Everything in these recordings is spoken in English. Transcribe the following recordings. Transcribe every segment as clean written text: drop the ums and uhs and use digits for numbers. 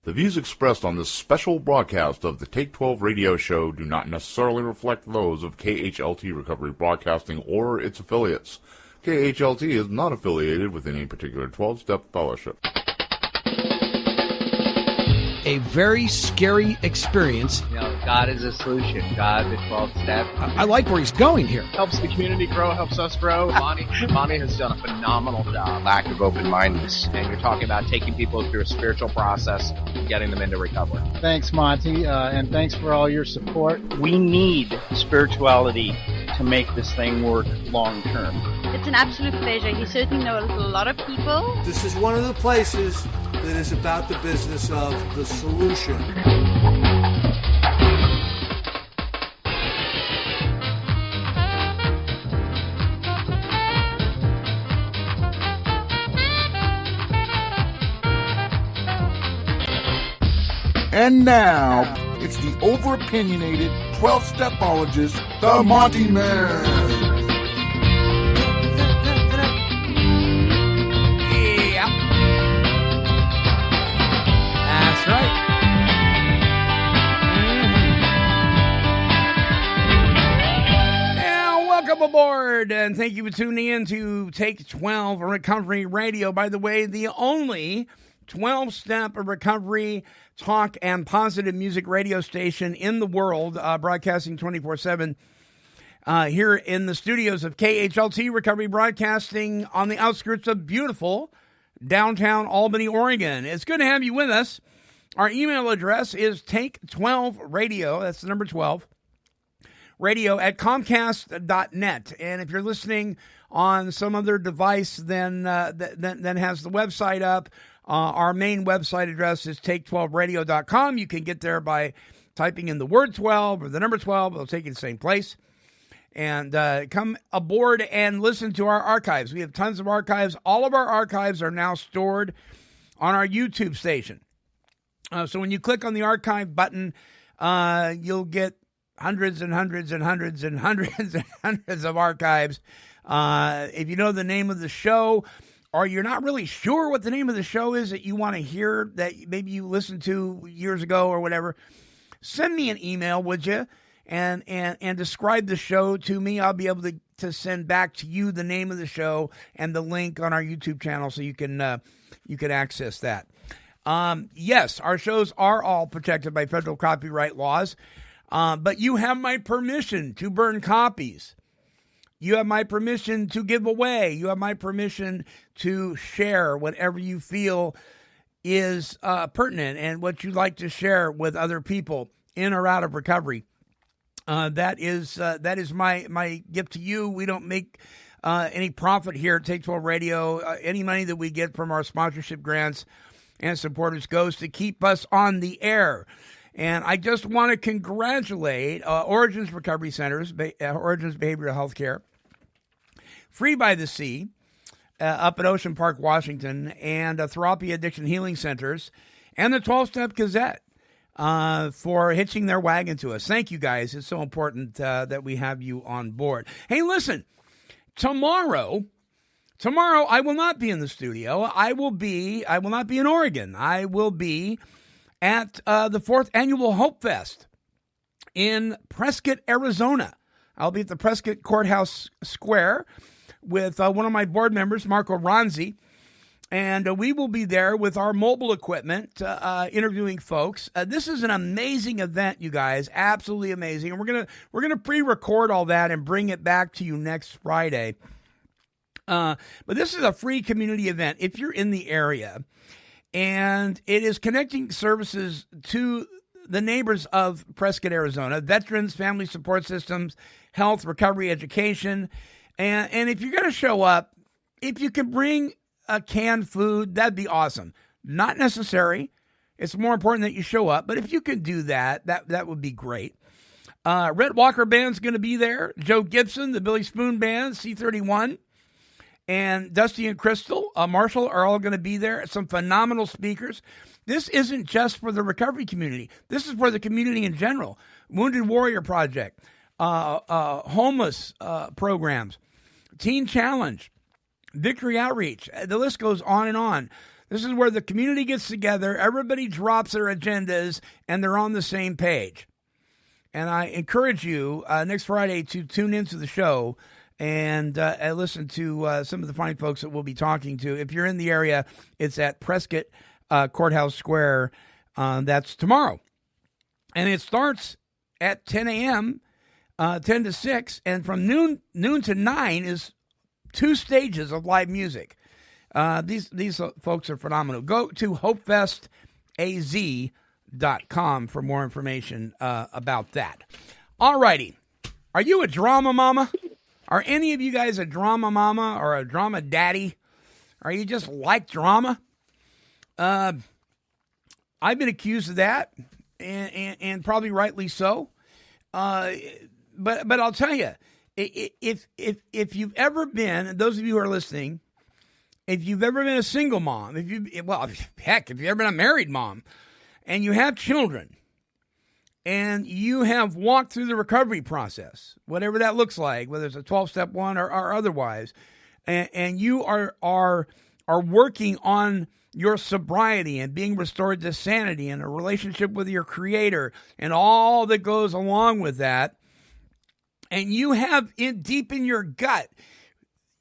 The views expressed on this special broadcast of the Take 12 radio show do not necessarily reflect those of KHLT Recovery Broadcasting or its affiliates. KHLT is not affiliated with any particular 12-step fellowship. A very scary experience. You know, God is a solution. God, the 12-step. I like where he's going here. Helps the community grow, helps us grow. Monty has done a phenomenal job. Lack of open-mindedness. And you're talking about taking people through a spiritual process and getting them into recovery. Thanks, Monty, and thanks for all your support. We need spirituality to make this thing work long term. It's an absolute pleasure. He certainly knows a lot of people. This is one of the places that is about the business of the solution. And now, it's the over-opinionated 12-stepologist, the Monty Man. That's right. Now, welcome aboard, and thank you for tuning in to Take 12 Recovery Radio. By the way, the only 12-step recovery talk and positive music radio station in the world, broadcasting 24/7 here in the studios of KHLT Recovery Broadcasting on the outskirts of beautiful downtown Albany, Oregon. It's good to have you with us. Our email address is take12radio, that's the number 12, radio at comcast.net. And if you're listening on some other device than has the website up, our main website address is take12radio.com. You can get there by typing in the word 12 or the number 12. It'll take you to the same place. And come aboard and listen to our archives. We have tons of archives. All of our archives are now stored on our YouTube station. So when you click on the archive button, you'll get hundreds and hundreds and hundreds and hundreds and hundreds of archives. If you know the name of the show, or you're not really sure what the name of the show is that you want to hear, that maybe you listened to years ago or whatever, send me an email, would you? And describe the show to me. I'll be able to send back to you the name of the show and the link on our YouTube channel so you can access that. Yes, our shows are all protected by federal copyright laws, but you have my permission to burn copies. You have my permission to give away. You have my permission to share whatever you feel is pertinent and what you'd like to share with other people in or out of recovery. That is my gift to you. We don't make any profit here at Take 12 Radio. Any money that we get from our sponsorship grants and supporters goes to keep us on the air. And I just want to congratulate Origins Recovery Centers, Origins Behavioral Health Care, Free by the Sea, up at Ocean Park, Washington, and Therapy Addiction Healing Centers, and the 12-Step Gazette for hitching their wagon to us. Thank you, guys. It's so important that we have you on board. Hey, listen, tomorrow I will not be in the studio. I will not be in Oregon. I will be at the 4th Annual Hope Fest in Prescott, Arizona. I'll be at the Prescott Courthouse Square with one of my board members, Marco Ronzi, and we will be there with our mobile equipment, interviewing folks. This is an amazing event, you guys, absolutely amazing. And we're gonna pre-record all that and bring it back to you next Friday. But this is a free community event if you're in the area, and it is connecting services to the neighbors of Prescott, Arizona, veterans, family support systems, health, recovery, education. And if you're going to show up, if you can bring a canned food, that'd be awesome. Not necessary. It's more important that you show up. But if you can do that, that would be great. Rhett Walker Band's going to be there. Joe Gibson, the Billy Spoon Band, C31, and Dusty and Crystal, Marshall are all going to be there. Some phenomenal speakers. This isn't just for the recovery community. This is for the community in general. Wounded Warrior Project, homeless programs, Teen Challenge, Victory Outreach. The list goes on and on. This is where the community gets together, everybody drops their agendas, and they're on the same page. And I encourage you next Friday to tune into the show and listen to some of the fine folks that we'll be talking to. If you're in the area, it's at Prescott Courthouse Square. That's tomorrow. And it starts at 10 a.m., 10 to 6, and from noon to 9 is 2 stages of live music. These folks are phenomenal. Go to hopefestaz.com for more information about that. All righty. Are you a drama mama? Are any of you guys a drama mama or a drama daddy? Are you just like drama? I've been accused of that, and probably rightly so. But I'll tell you, if you've ever been, and those of you who are listening, if you've ever been a single mom, if you've ever been a married mom, and you have children, and you have walked through the recovery process, whatever that looks like, whether it's a 12-step one or otherwise, and you are working on your sobriety and being restored to sanity and a relationship with your Creator and all that goes along with that, and you have deep in your gut,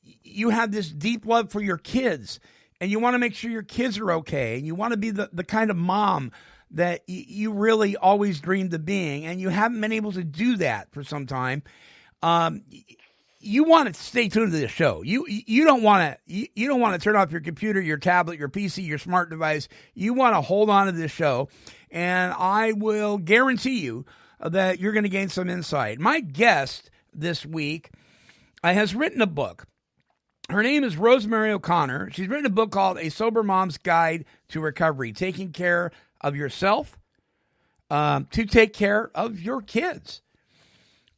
you have this deep love for your kids, and you want to make sure your kids are okay, and you want to be the kind of mom that you really always dreamed of being, and you haven't been able to do that for some time. You want to stay tuned to this show. You don't want to turn off your computer, your tablet, your PC, your smart device. You want to hold on to this show, and I will guarantee you that you're going to gain some insight. My guest this week has written a book. Her name is Rosemary O'Connor. She's written a book called A Sober Mom's Guide to Recovery, taking care of yourself to take care of your kids.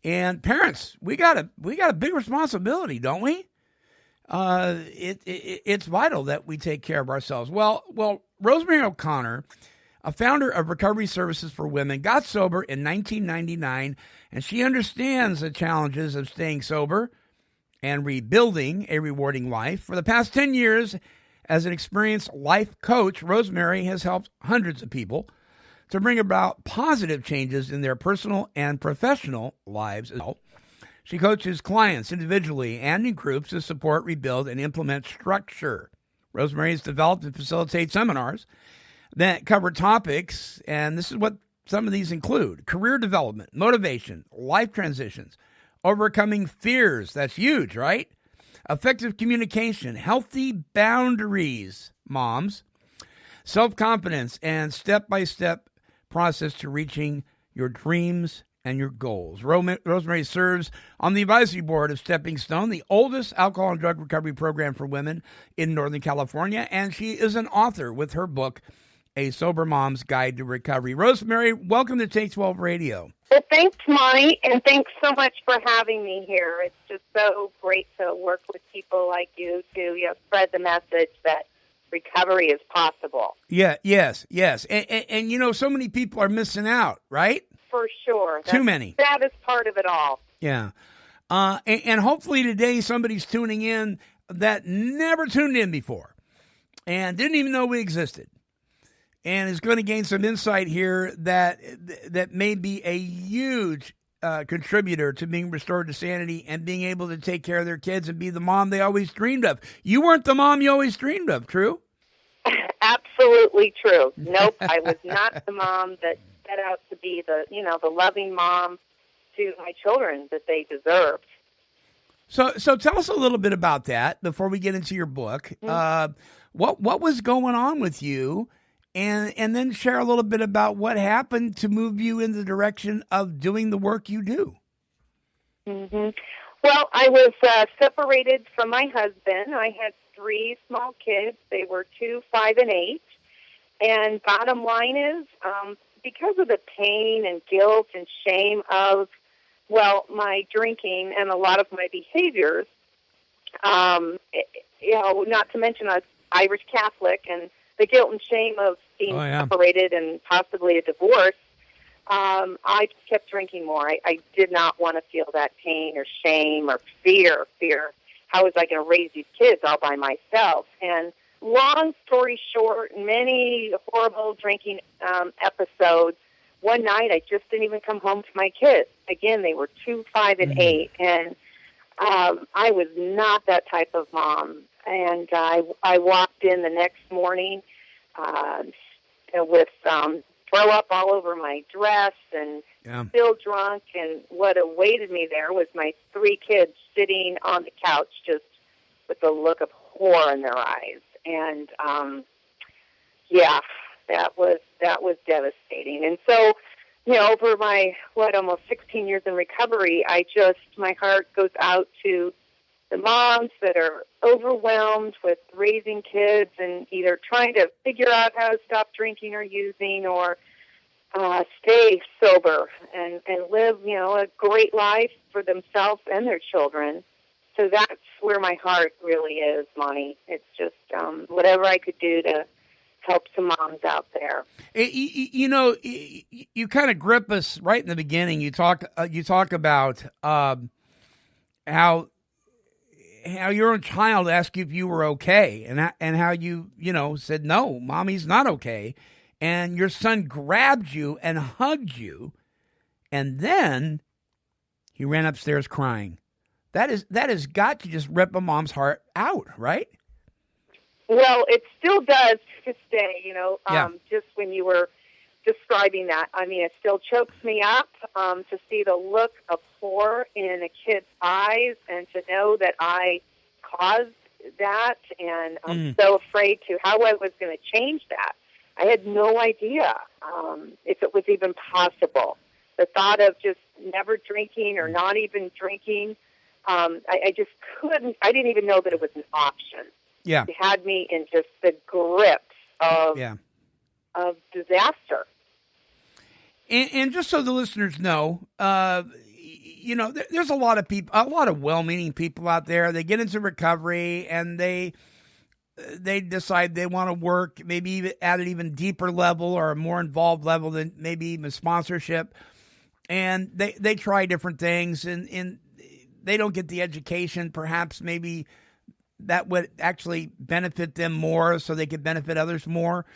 And parents, we got a big responsibility, don't we? It's vital that we take care of ourselves. Well, Rosemary O'Connor, a founder of Recovery Services for Women, got sober in 1999, and she understands the challenges of staying sober and rebuilding a rewarding life. For the past 10 years, as an experienced life coach, Rosemary has helped hundreds of people to bring about positive changes in their personal and professional lives as well. She coaches clients individually and in groups to support, rebuild, and implement structure. Rosemary has developed and facilitates seminars that cover topics, and this is what some of these include: career development, motivation, life transitions, overcoming fears. That's huge, right? Effective communication, healthy boundaries, moms, self-confidence, and step-by-step process to reaching your dreams and your goals. Rosemary serves on the advisory board of Stepping Stone, the oldest alcohol and drug recovery program for women in Northern California, and she is an author with her book, A Sober Mom's Guide to Recovery. Rosemary, welcome to Take 12 Radio. Well, thanks, Monty, and thanks so much for having me here. It's just so great to work with people like you to spread the message that recovery is possible. Yeah, yes. And so many people are missing out, right? For sure. Too many. That is part of it all. Yeah. And hopefully today somebody's tuning in that never tuned in before and didn't even know we existed, and is going to gain some insight here that may be a huge contributor to being restored to sanity and being able to take care of their kids and be the mom they always dreamed of. You weren't the mom you always dreamed of, true? Absolutely true. Nope, I was not the mom that set out to be the loving mom to my children that they deserved. So tell us a little bit about that before we get into your book. Mm-hmm. What was going on with you? And then share a little bit about what happened to move you in the direction of doing the work you do. Mm-hmm. Well, I was separated from my husband. I had 3 small kids. They were 2, 5, and 8. And bottom line is, because of the pain and guilt and shame of, my drinking and a lot of my behaviors, not to mention I was Irish Catholic, and the guilt and shame of being separated and possibly a divorce, I just kept drinking more. I did not want to feel that pain or shame or fear. How was I going to raise these kids all by myself? And long story short, many horrible drinking episodes. One night, I just didn't even come home to my kids. Again, they were 2, 5, and 8, and I was not that type of mom. And I walked in the next morning with throw up all over my dress and still drunk. And what awaited me there was my 3 kids sitting on the couch just with a look of horror in their eyes. And, that was devastating. And so, over my, almost 16 years in recovery, my heart goes out to the moms that are overwhelmed with raising kids and either trying to figure out how to stop drinking or using or stay sober and live, a great life for themselves and their children. So that's where my heart really is, Monty. It's just whatever I could do to help some moms out there. You kind of grip us right in the beginning. You talk about how your own child asked you if you were okay, and how you said no, mommy's not okay, and your son grabbed you and hugged you, and then he ran upstairs crying. That has got to just rip a mom's heart out, right? Well, it still does to this day, just when you were describing that. I mean, it still chokes me up to see the look of horror in a kid's eyes and to know that I caused that. And I'm so afraid to how I was going to change that. I had no idea if it was even possible. The thought of just never drinking or not even drinking, I just couldn't. I didn't even know that it was an option. Yeah, it had me in just the grip of disaster. And just so the listeners know, there's a lot of people, a lot of well-meaning people out there. They get into recovery and they decide they want to work maybe even at an even deeper level or a more involved level than maybe even sponsorship. And they try different things and they don't get the education, perhaps maybe that would actually benefit them more so they could benefit others more.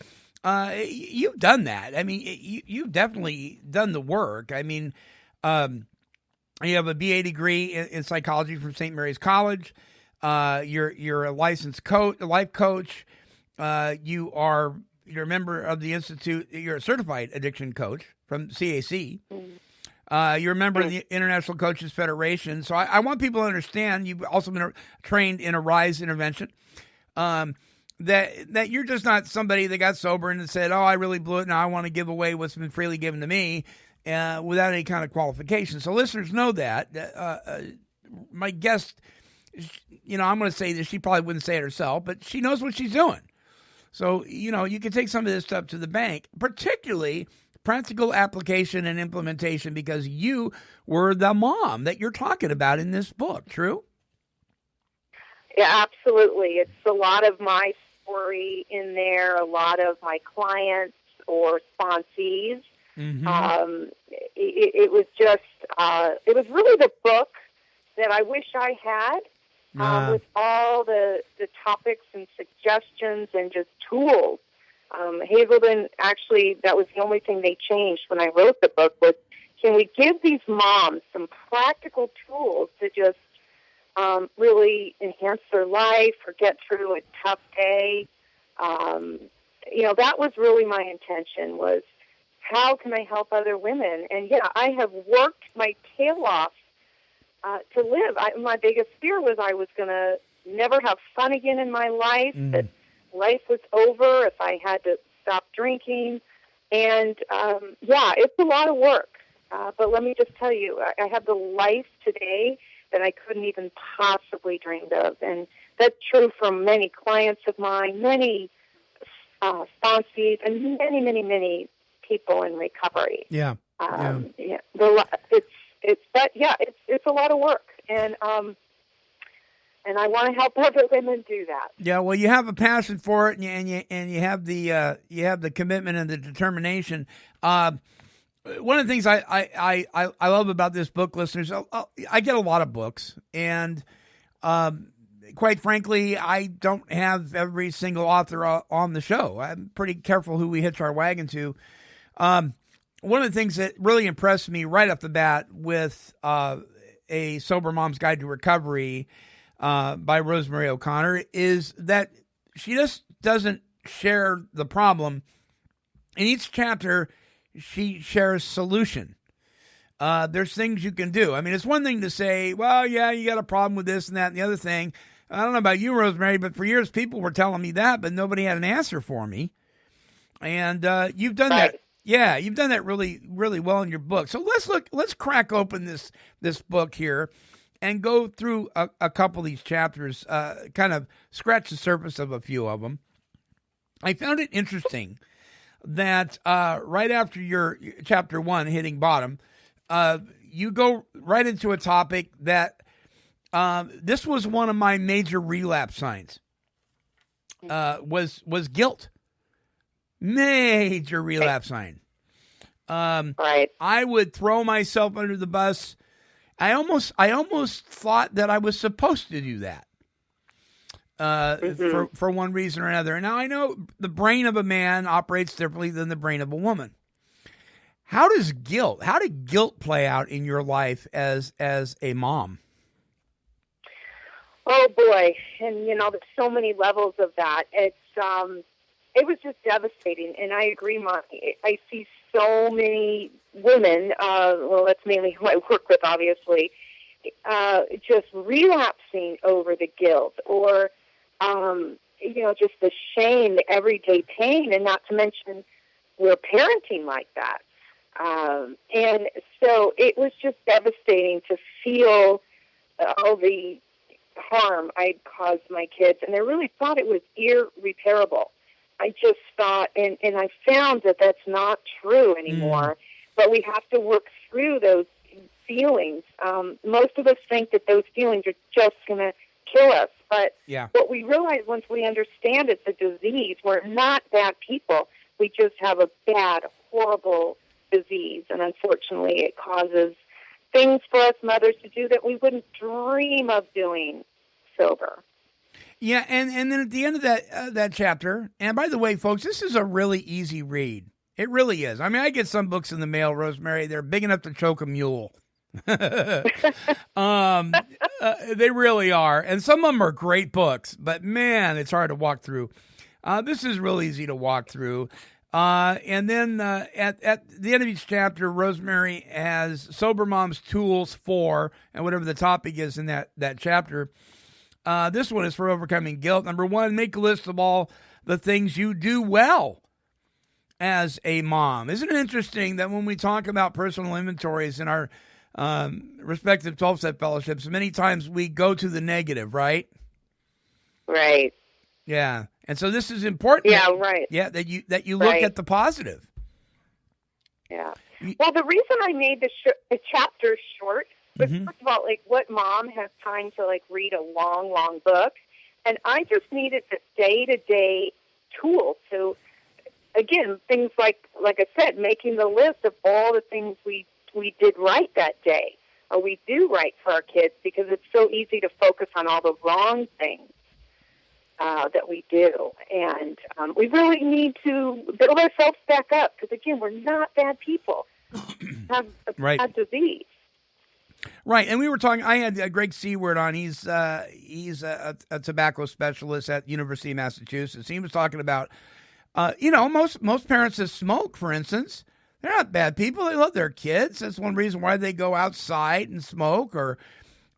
You've done that. I mean, you've definitely done the work. I mean, you have a BA degree in psychology from St. Mary's College. You're a licensed coach, a life coach. You're a member of the Institute. You're a certified addiction coach from CAC. You're a member of the International Coaches Federation. So I want people to understand you've also been trained in a RISE intervention. That you're just not somebody that got sober and said, "Oh, I really blew it. Now I want to give away what's been freely given to me," without any kind of qualification. So listeners know that. My guest, I'm going to say this. She probably wouldn't say it herself, but she knows what she's doing. So you can take some of this stuff to the bank, particularly practical application and implementation, because you were the mom that you're talking about in this book. True? Yeah, absolutely. It's a lot of my story in there, a lot of my clients or sponsees. Mm-hmm. It was just, it was really the book that I wish I had with all the topics and suggestions and just tools. Hazelden, actually, that was the only thing they changed when I wrote the book was, can we give these moms some practical tools to just really enhance their life or get through a tough day? That was really my intention, was how can I help other women? And, I have worked my tail off to live. My biggest fear was I was going to never have fun again in my life, that life was over if I had to stop drinking. And, it's a lot of work. But let me just tell you, I have the life today that I couldn't even possibly dreamed of. And that's true for many clients of mine, many sponsees, and many, many, many people in recovery. It's a lot of work. And I want to help other women do that. Yeah, well, you have a passion for it, and you have the commitment and the determination. One of the things I love about this book, listeners, I get a lot of books, and quite frankly, I don't have every single author on the show. I'm pretty careful who we hitch our wagon to. One of the things that really impressed me right off the bat with A Sober Mom's Guide to Recovery by Rosemary O'Connor is that she just doesn't share the problem. In each chapter, she shares solution. There's things you can do. I mean, it's one thing to say, well, yeah, you got a problem with this and that and the other thing. I don't know about you, Rosemary, but for years people were telling me that, but nobody had an answer for me. And you've done that. Yeah, you've done that really, really well in your book. So let's crack open this book here and go through a couple of these chapters, kind of scratch the surface of a few of them. I found it interesting that right after your chapter 1, Hitting Bottom, you go right into a topic that this was one of my major relapse signs, was guilt. Major relapse sign. Right. I would throw myself under the bus. I almost thought that I was supposed to do that for one reason or another. And now I know the brain of a man operates differently than the brain of a woman. How did guilt play out in your life as a mom? Oh boy, and there's so many levels of that. It was just devastating, and I agree, Monty. I see so many women, that's mainly who I work with, obviously, just relapsing over the guilt or, just the shame, the everyday pain, and not to mention we're parenting like that. And so it was just devastating to feel all the harm I'd caused my kids, and I really thought it was irreparable. I just thought, and I found that that's not true anymore, but we have to work through those feelings. Most of us think that those feelings are just going to kill us, but what we realize once we understand it's a disease, we're not bad people. We just have a bad, horrible disease, and unfortunately it causes things for us mothers to do that we wouldn't dream of doing sober. Yeah, and then at the end of that chapter, and by the way, folks, this is a really easy read. It really is. I mean, I get some books in the mail, Rosemary. They're big enough to choke a mule. They really are. And some of them are great books, but man, it's hard to walk through. This is real easy to walk through. And then at the end of each chapter, Rosemary has Sober Mom's Tools for, and whatever the topic is in that chapter. This one is for overcoming guilt. Number 1, make a list of all the things you do well as a mom. Isn't it interesting that when we talk about personal inventories in our respective 12-step fellowships, many times we go to the negative, right? Right. Yeah. And so this is important. Yeah, right. Yeah, that you look at the positive. Yeah. Well, the reason I made the chapter short, but first of all, what mom has time to read a long, long book? And I just needed the day-to-day tool to, again, things like I said, making the list of all the things we did right that day, or we do right for our kids, because it's so easy to focus on all the wrong things that we do. And we really need to build ourselves back up, because, again, we're not bad people. We have a bad disease. Right, and we were talking. I had Greg Seward on. He's a tobacco specialist at University of Massachusetts. He was talking about, most parents that smoke, for instance, they're not bad people. They love their kids. That's one reason why they go outside and smoke, or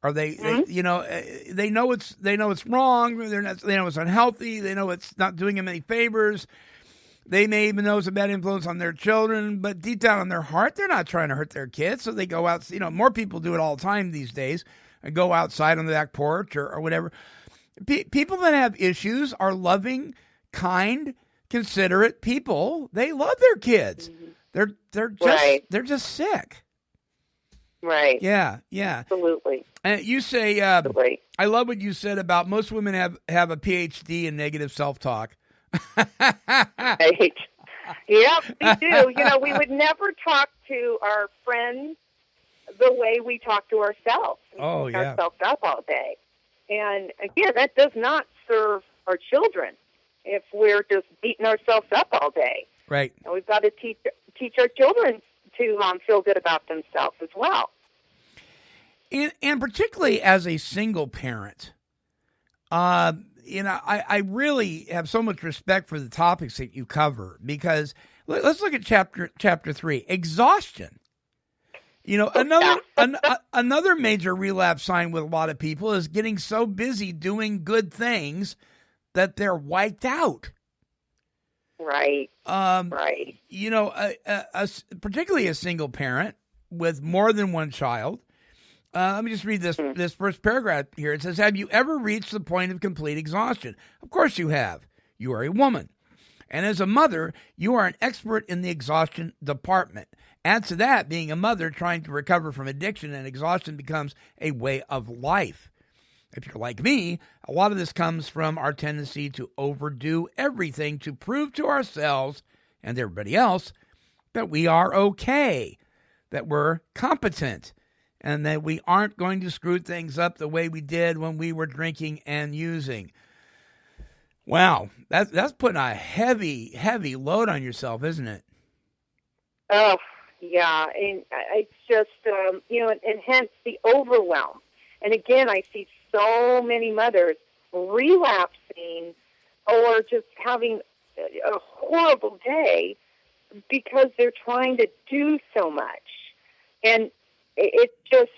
they know it's wrong. They know it's unhealthy. They know it's not doing them any favors. They may even know it's a bad influence on their children, but deep down in their heart, they're not trying to hurt their kids. So they go out. More people do it all the time these days, and go outside on the back porch or whatever. People that have issues are loving, kind, considerate people. They love their kids. They're just sick. Right. Yeah. Absolutely. And you say, I love what you said about most women have a PhD in negative self-talk. Right. Yep, we do. We would never talk to our friends the way we talk to ourselves. Oh, yeah. Ourselves up all day. And again, that does not serve our children if we're just beating ourselves up all day. Right. And we've got to teach our children to feel good about themselves as well. And particularly as a single parent, I really have so much respect for the topics that you cover, because let's look at chapter 3, exhaustion. Another major relapse sign with a lot of people is getting so busy doing good things that they're wiped out. Right. Right. Particularly a single parent with more than one child. Let me just read this first paragraph here. It says, have you ever reached the point of complete exhaustion? Of course you have. You are a woman. And as a mother, you are an expert in the exhaustion department. Add to that, being a mother trying to recover from addiction and exhaustion becomes a way of life. If you're like me, a lot of this comes from our tendency to overdo everything to prove to ourselves and everybody else that we are okay, that we're competent, and that we aren't going to screw things up the way we did when we were drinking and using. Wow, that's putting a heavy, heavy load on yourself, isn't it? Oh, yeah. And it's just, and hence the overwhelm. And again, I see so many mothers relapsing or just having a horrible day because they're trying to do so much. And it's just,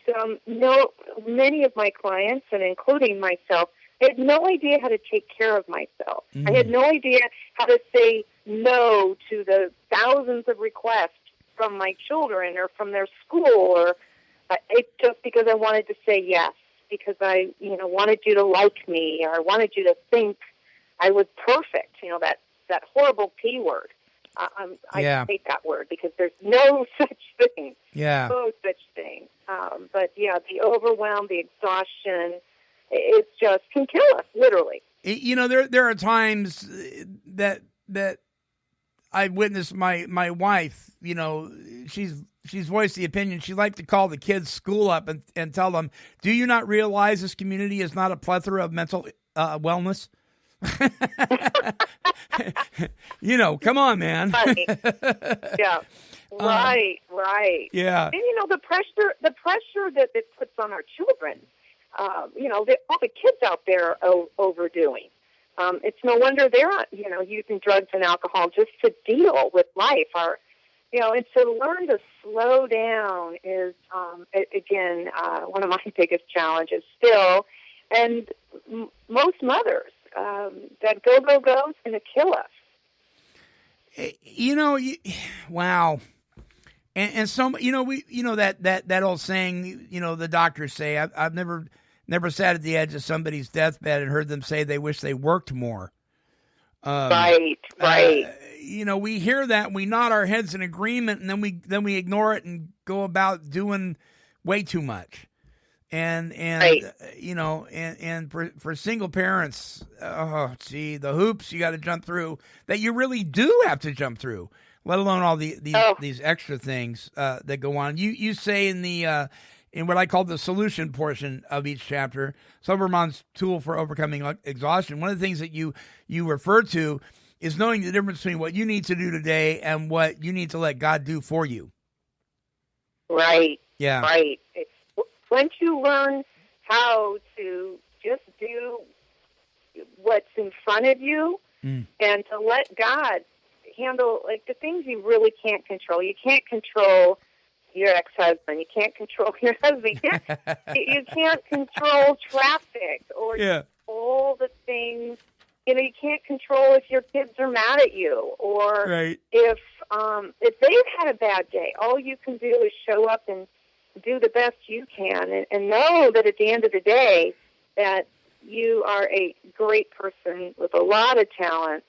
many of my clients, and including myself, I had no idea how to take care of myself. I had no idea how to say no to the thousands of requests from my children or from their school, or it's just because I wanted to say yes, because I, wanted you to like me, or I wanted you to think I was perfect. That horrible P word. I hate that word because there's no such thing. Yeah. No such thing. But yeah, the overwhelm, the exhaustion, it just can kill us, literally. There are times that I've witnessed my wife, she's voiced the opinion. She'd like to call the kids' school up and tell them, do you not realize this community is not a plethora of mental wellness? Come on, man. Yeah. Right. Yeah. And the pressure that it puts on our children, all the kids out there are overdoing. It's no wonder they're, using drugs and alcohol just to deal with life. And to learn to slow down is, again, one of my biggest challenges still. And most mothers, that go is going to kill us. Wow. And so, that old saying, the doctors say, I've never sat at the edge of somebody's deathbed and heard them say they wish they worked more. Right. We hear that, we nod our heads in agreement, and then we ignore it and go about doing way too much. And right. And for single parents, the hoops you got to jump through that you really do have to jump through, let alone all these extra things that go on. You say in the in what I call the solution portion of each chapter, Sober Mom's Tool for Overcoming Exhaustion, one of the things that you refer to is knowing the difference between what you need to do today and what you need to let God do for you. Right. Yeah. Right. Once you learn how to just do what's in front of you and to let God handle the things you really can't control. You can't control your ex-husband. You can't control your husband. You can't control traffic or all the things. You can't control if your kids are mad at you or if they've had a bad day. All you can do is show up and do the best you can and know that at the end of the day that you are a great person with a lot of talent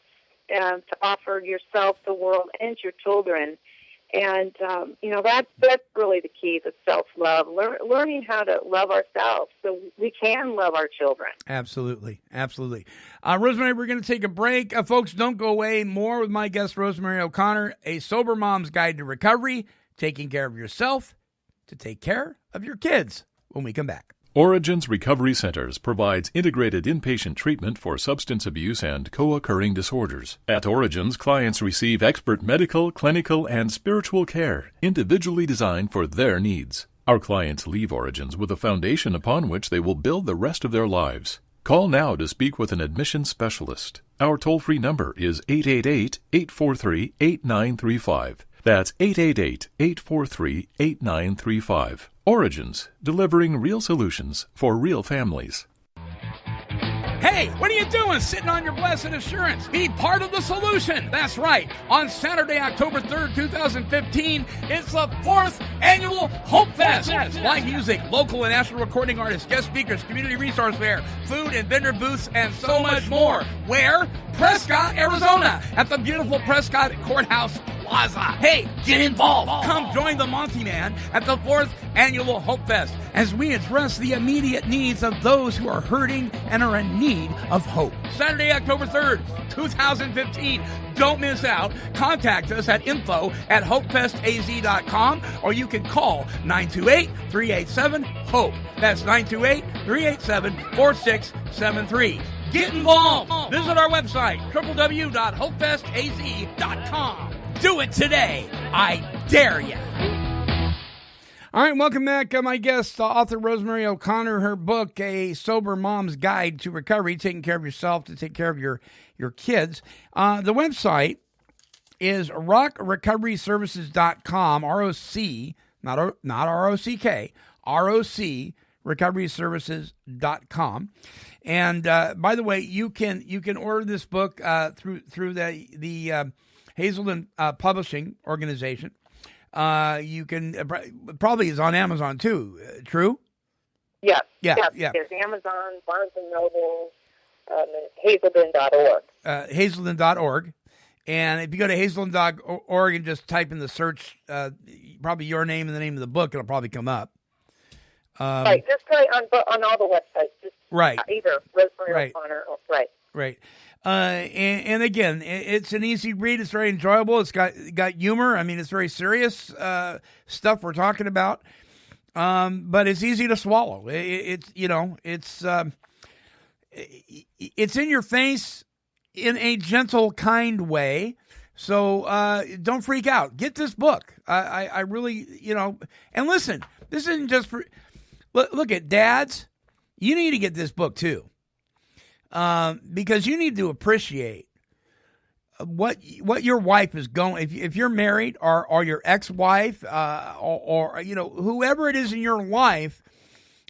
to offer yourself, the world, and your children. And, that's really the key, the self-love, learning how to love ourselves so we can love our children. Absolutely. Rosemary, we're going to take a break. Folks, don't go away. More with my guest, Rosemary O'Connor, a Sober Mom's Guide to Recovery, taking care of yourself to take care of your kids when we come back. Origins Recovery Centers provides integrated inpatient treatment for substance abuse and co-occurring disorders. At Origins, clients receive expert medical, clinical, and spiritual care, individually designed for their needs. Our clients leave Origins with a foundation upon which they will build the rest of their lives. Call now to speak with an admissions specialist. Our toll-free number is 888-843-8935. That's 888-843-8935. Origins, delivering real solutions for real families. Hey, what are you doing sitting on your blessed assurance? Be part of the solution. That's right. On Saturday, October 3rd, 2015, it's the 4th annual Hope Fest. Live music, local and national recording artists, guest speakers, community resource fair, food and vendor booths, and so much more. Where? Prescott, Arizona, at the beautiful Prescott Courthouse Plaza. Hey, get involved. Come join the Monty Man at the 4th annual Hope Fest as we address the immediate needs of those who are hurting and are in need of hope. Saturday, October 3rd, 2015. Don't miss out. Contact us at info@hopefestaz.com or you can call 928-387-HOPE. That's 928-387-4673. Get involved. Visit our website, www.hopefestaz.com. Do it today. I dare you. All right, welcome back. My guest, author Rosemary O'Connor, her book, A Sober Mom's Guide to Recovery, Taking Care of Yourself to Take Care of Your kids. The website is rockrecoveryservices.com, R-O-C, not R-O-C-K, R-O-C, recoveryservices.com. And by the way, you can order this book through the Hazelden Publishing Organization. You can probably is on Amazon too. True? Yes. Yeah. There's Amazon, Barnes and Noble, Hazelden.org. Hazelden.org. And if you go to Hazelden.org and just type in the search, probably your name and the name of the book, it'll probably come up. Right. Just play on all the websites. Just right. Either Rosemary O'Connor or right. Right. And again, it's an easy read. It's very enjoyable. It's got humor. I mean, it's very serious stuff we're talking about, but it's easy to swallow. It's in your face in a gentle, kind way. So don't freak out. Get this book. I really, and listen, this isn't just for. Look at dads. You need to get this book too. Because you need to appreciate what your wife is going. If you're married or your ex-wife or whoever it is in your life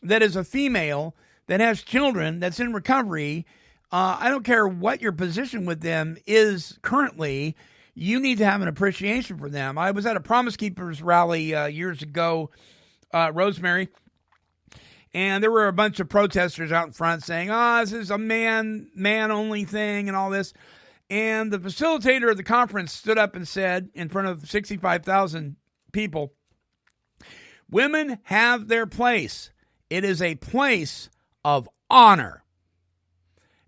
that is a female that has children that's in recovery, I don't care what your position with them is currently. You need to have an appreciation for them. I was at a Promise Keepers rally years ago, Rosemary. And there were a bunch of protesters out in front saying, this is a man-only thing and all this. And the facilitator of the conference stood up and said in front of 65,000 people, women have their place. It is a place of honor.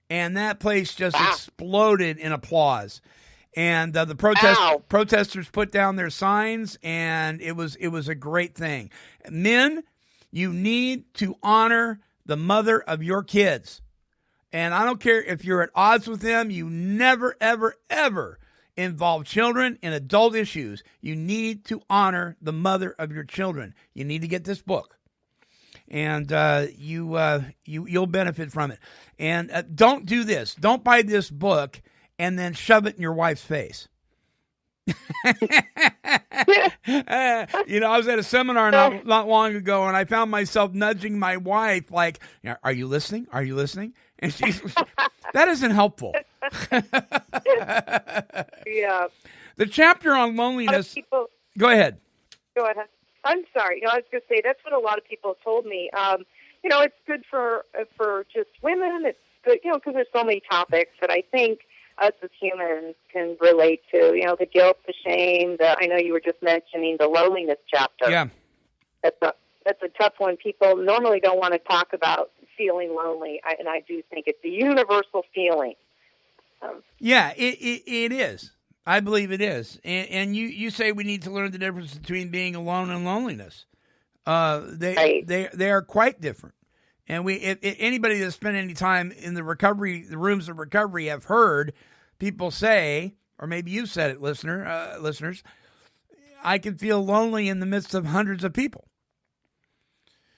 And that place just exploded in applause. And the protesters put down their signs, and it was a great thing. Men, you need to honor the mother of your kids. And I don't care if you're at odds with them. You never, ever, ever involve children in adult issues. You need to honor the mother of your children. You need to get this book. And you'll benefit from it. And don't do this. Don't buy this book and then shove it in your wife's face. I was at a seminar not long ago, and I found myself nudging my wife, like, "Are you listening? Are you listening?" And that isn't helpful. Yeah. The chapter on loneliness. Go ahead. Go ahead. I'm sorry. I was going to say that's what a lot of people told me. It's good for just women. It's good, because there's so many topics that I think us as humans can relate to, the guilt, the shame, I know you were just mentioning the loneliness chapter. Yeah. That's a tough one. People normally don't want to talk about feeling lonely, and I do think it's a universal feeling. Yeah, it is. I believe it is. And you say we need to learn the difference between being alone and loneliness. They are quite different. And anybody that's spent any time in the rooms of recovery have heard people say, or maybe you said it, listeners, I can feel lonely in the midst of hundreds of people.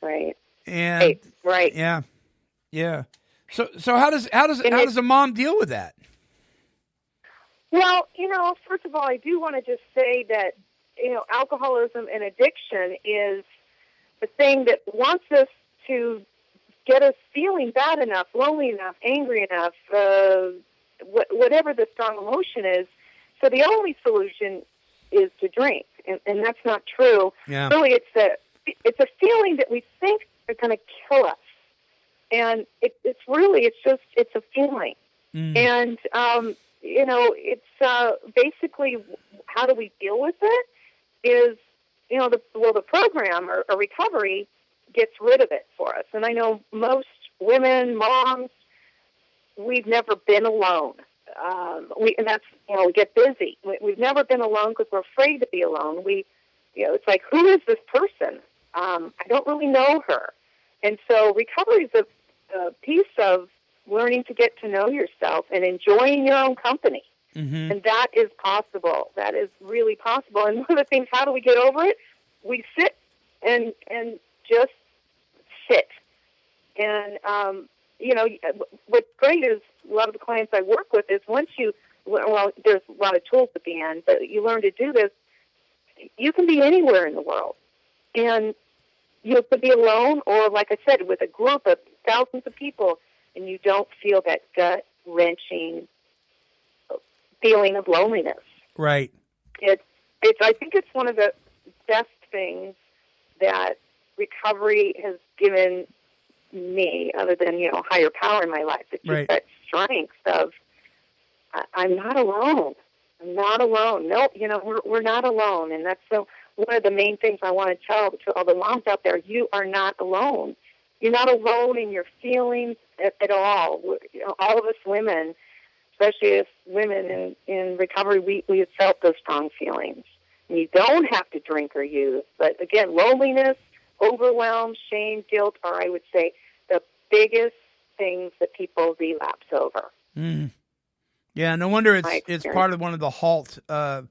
Right. And right. Yeah. Yeah. So how does a mom deal with that? Well, first of all, I do want to just say that, alcoholism and addiction is the thing that wants us to get us feeling bad enough, lonely enough, angry enough, whatever the strong emotion is. So the only solution is to drink, and that's not true. Yeah. Really, it's a feeling that we think are going to kill us, and it's a feeling, and it's basically how do we deal with it? Is the program or recovery gets rid of it for us, and I know most women, moms, we've never been alone. We get busy. We've never been alone because we're afraid to be alone. It's like, who is this person? I don't really know her. And so recovery is a piece of learning to get to know yourself and enjoying your own company. Mm-hmm. And that is possible. That is really possible. And one of the things, how do we get over it? We sit and just sit. And, what's great is a lot of the clients I work with is there's a lot of tools at the end, but you learn to do this. You can be anywhere in the world. And you could be alone or, like I said, with a group of thousands of people, and you don't feel that gut-wrenching feeling of loneliness. Right. I think it's one of the best things that recovery has given me, other than, higher power in my life. It's just that strength of, I'm not alone. I'm not alone. No, we're not alone. And that's one of the main things I want to tell to all the moms out there. You are not alone. You're not alone in your feelings at all. All of us women, especially as women in recovery, we have felt those strong feelings. And you don't have to drink or use. But again, loneliness, overwhelm, shame, guilt are, I would say, the biggest things that people relapse over. Mm. Yeah, no wonder it's part of one of the HALT things.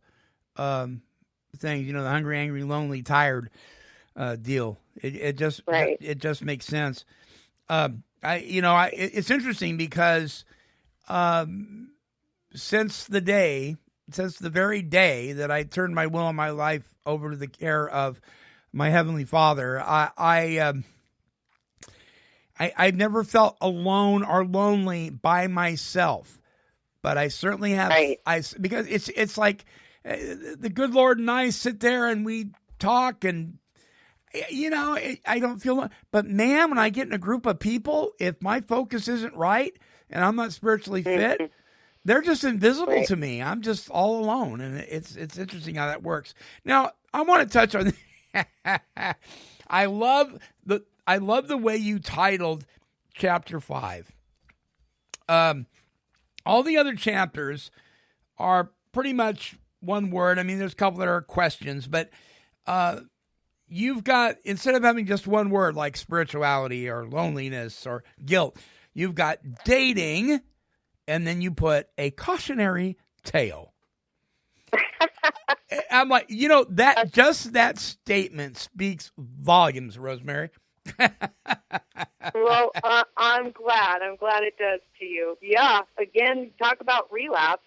The hungry, angry, lonely, tired deal. It just makes sense. It's interesting because since the very day that I turned my will and my life over to the care of my Heavenly Father, I've never felt alone or lonely by myself, but I certainly have. Right. Because it's like the good Lord and I sit there and we talk, and I don't feel. But man, when I get in a group of people, if my focus isn't right and I'm not spiritually fit, they're just invisible to me. I'm just all alone, and it's interesting how that works. Now, I want to touch on. I love the way you titled Chapter 5. All the other chapters are pretty much one word. I mean, there's a couple that are questions, but you've got, instead of having just one word like spirituality or loneliness or guilt, you've got dating, and then you put a cautionary tale. I'm like, that statement speaks volumes, Rosemary. Well, I'm glad. I'm glad it does to you. Yeah. Again, talk about relapse.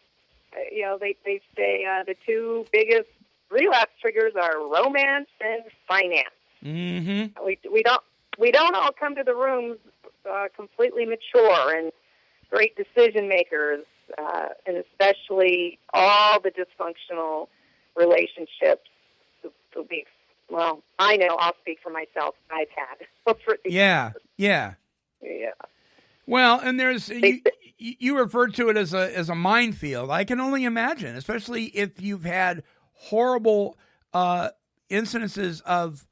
They say the two biggest relapse triggers are romance and finance. Mm-hmm. We don't all come to the rooms completely mature and great decision makers, and especially all the dysfunctional relationships. Well, I know, I'll speak for myself, I've had. Yeah. Well, and there's, you referred to it as a minefield. I can only imagine, especially if you've had horrible incidences of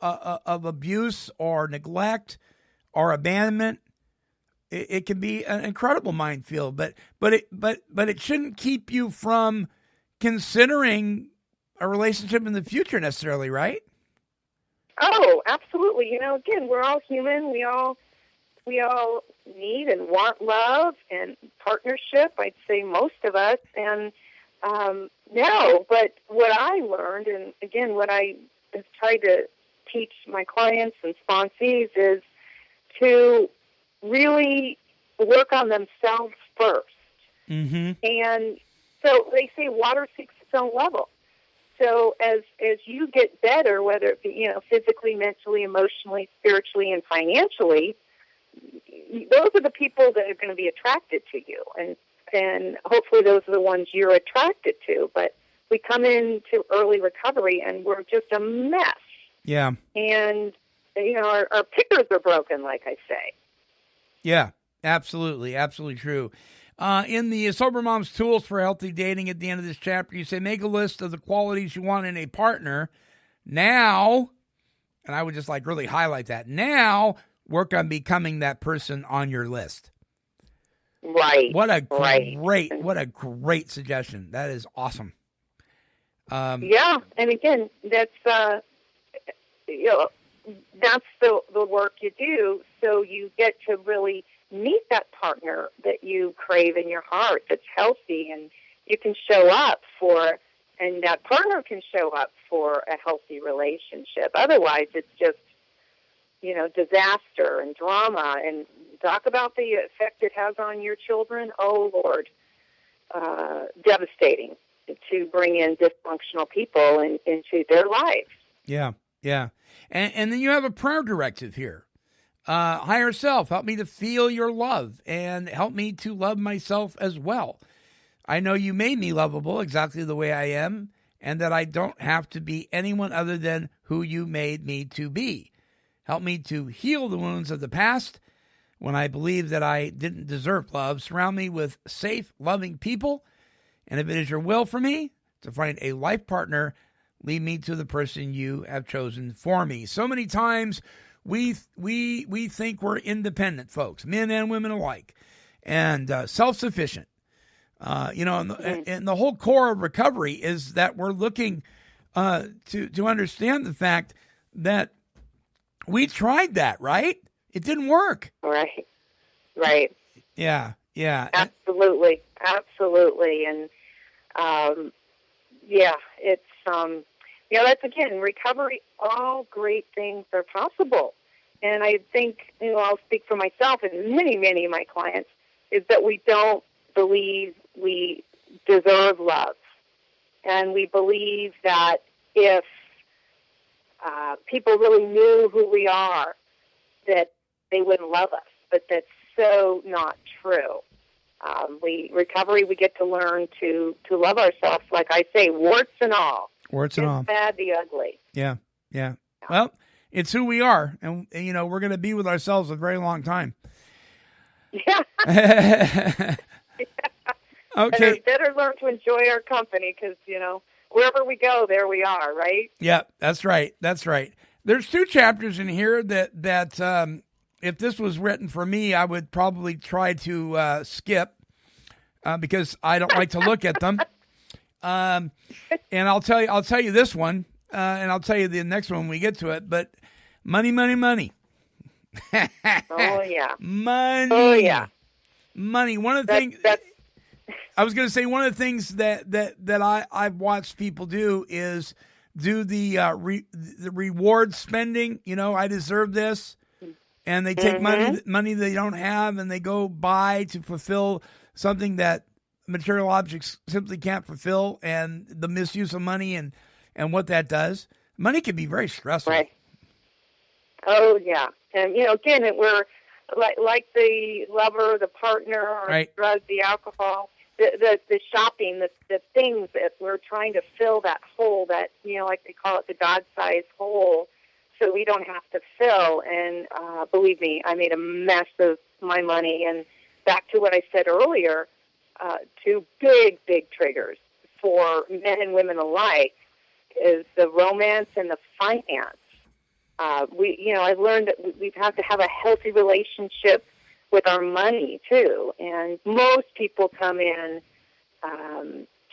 abuse or neglect or abandonment. It can be an incredible minefield, but it shouldn't keep you from considering a relationship in the future necessarily, right? Oh, absolutely. Again, we're all human. We all we all need and want love and partnership. I'd say most of us. And no, but what I learned, and again, what I have tried to teach my clients and sponsees is to really work on themselves first. Mm-hmm. And so they say water seeks its own level. So as you get better, whether it be, physically, mentally, emotionally, spiritually, and financially, those are the people that are going to be attracted to you. And hopefully those are the ones you're attracted to. But we come into early recovery and we're just a mess. Yeah. And, our pickers are broken, like I say. Yeah, absolutely. Absolutely true. In the Sober Mom's Tools for Healthy Dating at the end of this chapter, you say, make a list of the qualities you want in a partner. Now, and I would just really highlight that, now work on becoming that person on your list. Right. What a great suggestion. That is awesome. Yeah, and again, that's that's the work you do, so you get to really meet that partner that you crave in your heart that's healthy, and you can show up for, and that partner can show up for a healthy relationship. Otherwise, it's just, disaster and drama. And talk about the effect it has on your children. Oh, Lord, devastating to bring in dysfunctional people into their lives. Yeah, yeah. And then you have a prayer directive here. Higher self, help me to feel your love and help me to love myself as well. I know you made me lovable exactly the way I am, and that I don't have to be anyone other than who you made me to be. Help me to heal the wounds of the past when I believe that I didn't deserve love. Surround me with safe, loving people. And if it is your will for me to find a life partner, lead me to the person you have chosen for me. So many times we think we're independent folks, men and women alike, and self-sufficient. And the whole core of recovery is that we're looking to understand the fact that we tried that, right? It didn't work. Right. Yeah. Yeah. Absolutely. And it's that's again recovery. All great things are possible, and I think I'll speak for myself and many of my clients is that we don't believe we deserve love, and we believe that if people really knew who we are, that they wouldn't love us. But that's so not true. We get to learn to love ourselves, like I say, warts and all. Warts and all. The bad, the ugly. Yeah. Well, it's who we are, and we're going to be with ourselves a very long time. Yeah. Okay. And better learn to enjoy our company because wherever we go, there we are, right? Yeah, that's right. There's 2 chapters in here that if this was written for me, I would probably try to skip because I don't like to look at them. And I'll tell you this one, and I'll tell you the next one when we get to it. But money. Oh yeah. Money. Oh yeah. Money. One of the things I was going to say, one of the things that I've watched people do is do the reward spending. I deserve this, and they take money they don't have, and they go buy to fulfill something that material objects simply can't fulfill, and the misuse of money and what that does. Money can be very stressful. Right. Oh yeah, and again, we're like the lover, the partner, or right. the drug, the alcohol. The shopping, the things that we're trying to fill that hole, that, like they call it the God-sized hole, so we don't have to fill. And believe me, I made a mess of my money. And back to what I said earlier, 2 big triggers for men and women alike is the romance and the finance. I've learned that we have to have a healthy relationship with our money too, and most people come in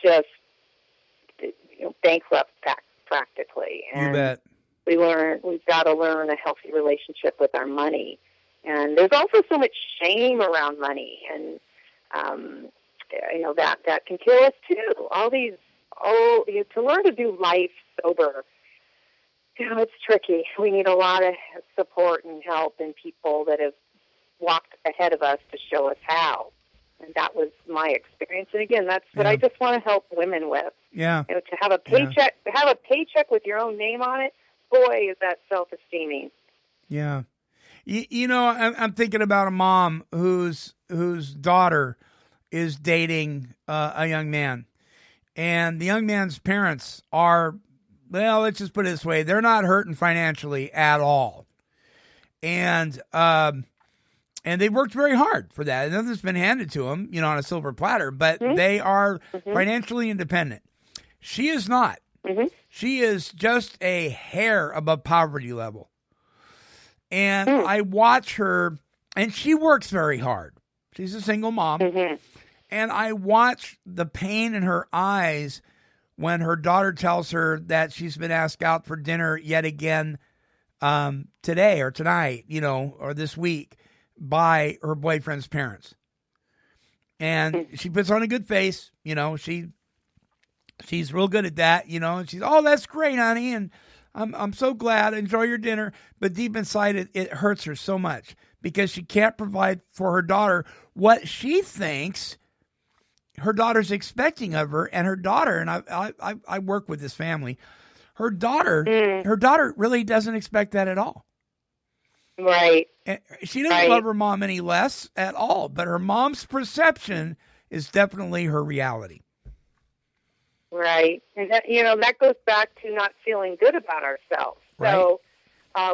just bankrupt practically. And you bet. We've got to learn a healthy relationship with our money, And there's also so much shame around money, and that can kill us too. To learn to do life sober, it's tricky. We need a lot of support and help and people that have walked ahead of us to show us how. And that was my experience. And again, that's what I just want to help women with. Yeah. To have a paycheck with your own name on it, boy, is that self-esteeming. Yeah. I'm thinking about a mom whose daughter is dating a young man. And the young man's parents are, well, let's just put it this way, they're not hurting financially at all. And they've worked very hard for that. Nothing's been handed to them, on a silver platter, but they are financially independent. She is not. She is just a hair above poverty level. And I watch her, and she works very hard. She's a single mom. And I watch the pain in her eyes when her daughter tells her that she's been asked out for dinner yet again today or tonight, or this week by her boyfriend's parents. And she puts on a good face, she's real good at that, and she's, oh, that's great, honey, and I'm so glad, enjoy your dinner. But deep inside it hurts her so much because she can't provide for her daughter what she thinks her daughter's expecting of her. And her daughter, and I work with this family, her daughter really doesn't expect that at all. Right. And she doesn't love her mom any less at all, but her mom's perception is definitely her reality. Right. And that goes back to not feeling good about ourselves. Right. So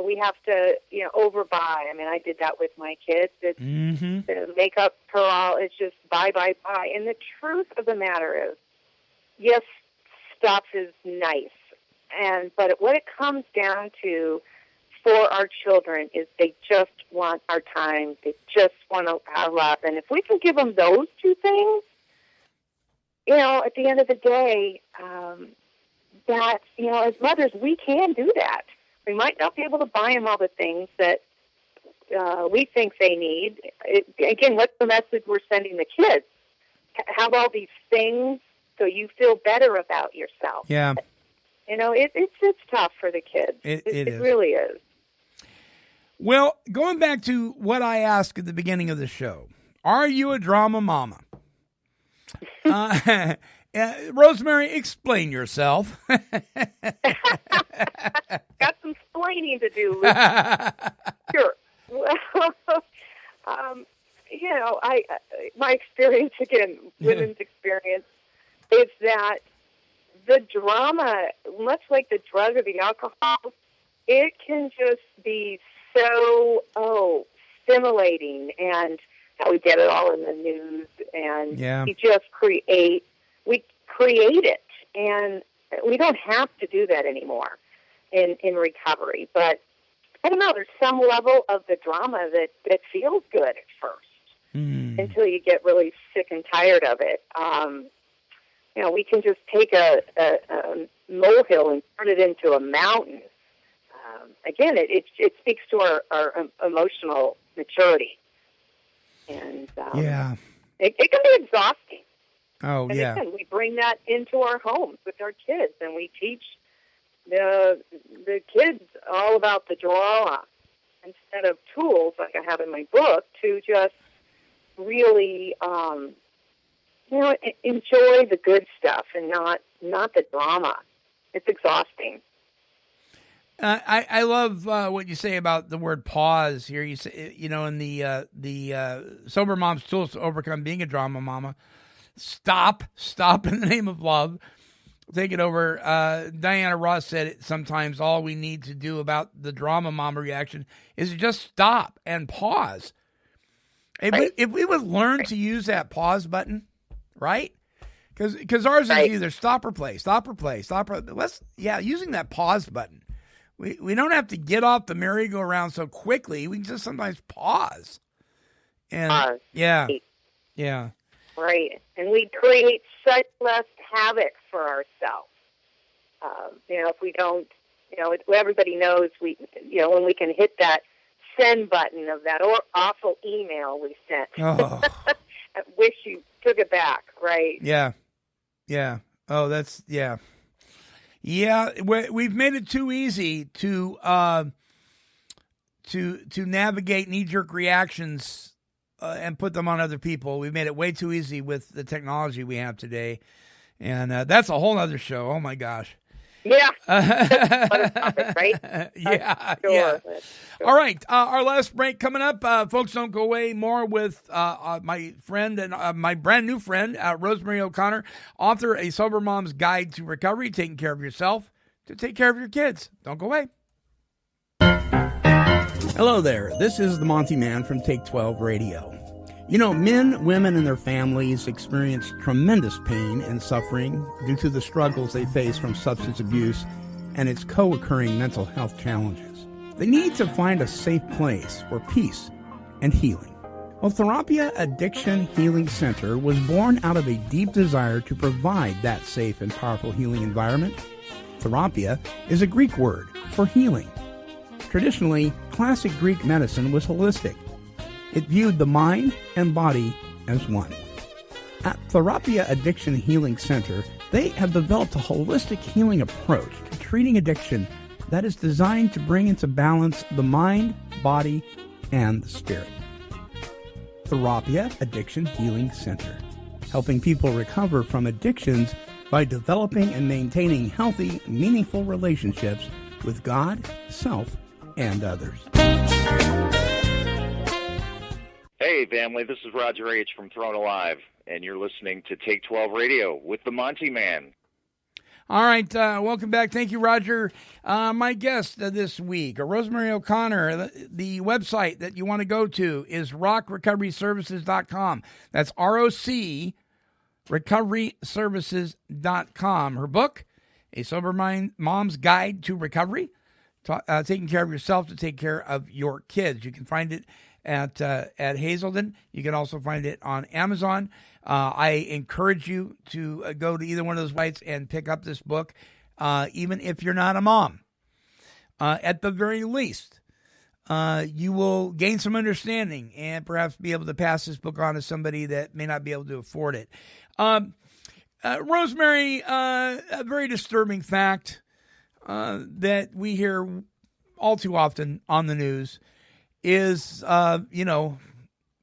we have to, overbuy. I mean, I did that with my kids. It's the makeup for all. It's just buy. And the truth of the matter is, yes, stuff is nice. But what it comes down to for our children is they just want our time. They just want our love. And if we can give them those two things, at the end of the day, as mothers, we can do that. We might not be able to buy them all the things that we think they need. Again, what's the message we're sending the kids? Have all these things so you feel better about yourself. Yeah. It's tough for the kids. It really is. Well, going back to what I asked at the beginning of the show, are you a drama mama? Rosemary, explain yourself. Got some explaining to do. Sure. Well, my experience, again, women's experience, is that the drama, much like the drug or the alcohol, it can just be so stimulating, and how we get it all in the news, and we create it, and we don't have to do that anymore in recovery. But I don't know, there's some level of the drama that feels good at first until you get really sick and tired of it. We can just take a molehill and turn it into a mountain. Again, it speaks to our emotional maturity. And it can be exhausting. Oh, and yeah. Again, we bring that into our homes with our kids, and we teach the kids all about the drama instead of tools like I have in my book to just really, enjoy the good stuff and not the drama. It's exhausting. I love what you say about the word pause here. You say, in the Sober Mom's Tools to Overcome Being a Drama Mama. Stop in the name of love. Take it over. Diana Ross said it sometimes all we need to do about the drama mama reaction is to just stop and pause. If we would learn to use that pause button, right? Because ours is either stop or play, using that pause button. We don't have to get off the merry-go-round so quickly. We can just sometimes pause. And yeah. Right. And we create such less havoc for ourselves. If we don't, everybody knows when we can hit that send button of that awful email we sent. Oh. I wish you took it back, right? Yeah. Yeah. Oh, that's, yeah. Yeah, we've made it too easy to navigate knee-jerk reactions and put them on other people. We've made it way too easy with the technology we have today. And that's a whole other show. Oh, my gosh. Yeah. What a topic, right? Yeah. Sure. Yeah. Sure. All right. Our last break coming up. Folks, don't go away. More with my friend and my brand new friend, Rosemary O'Connor, author, A Sober Mom's Guide to Recovery, taking care of yourself to take care of your kids. Don't go away. Hello there. This is the Monty Man from Take 12 Radio. You know, men, women, and their families experience tremendous pain and suffering due to the struggles they face from substance abuse and its co-occurring mental health challenges. They need to find a safe place for peace and healing. Well, Therapia Addiction Healing Center was born out of a deep desire to provide that safe and powerful healing environment. Therapia is a Greek word for healing. Traditionally, classic Greek medicine was holistic. It viewed the mind and body as one. At Therapia Addiction Healing Center, they have developed a holistic healing approach to treating addiction that is designed to bring into balance the mind, body, and the spirit. Therapia Addiction Healing Center, helping people recover from addictions by developing and maintaining healthy, meaningful relationships with God, self, and others. Hey, family, this is Roger H. from Thrown Alive, and you're listening to Take 12 Radio with the Monty Man. All right, welcome back. Thank you, Roger. My guest this week, Rosemary O'Connor. The website that you want to go to is rockrecoveryservices.com. That's ROC recoveryservices.com. Her book, A Sober Mom's Guide to Recovery, taking care of yourself to take care of your kids. You can find it at Hazelden. You can also find it on Amazon. I encourage you to go to either one of those sites and pick up this book, even if you're not a mom. At the very least, you will gain some understanding and perhaps be able to pass this book on to somebody that may not be able to afford it. Rosemary, a very disturbing fact that we hear all too often on the news is,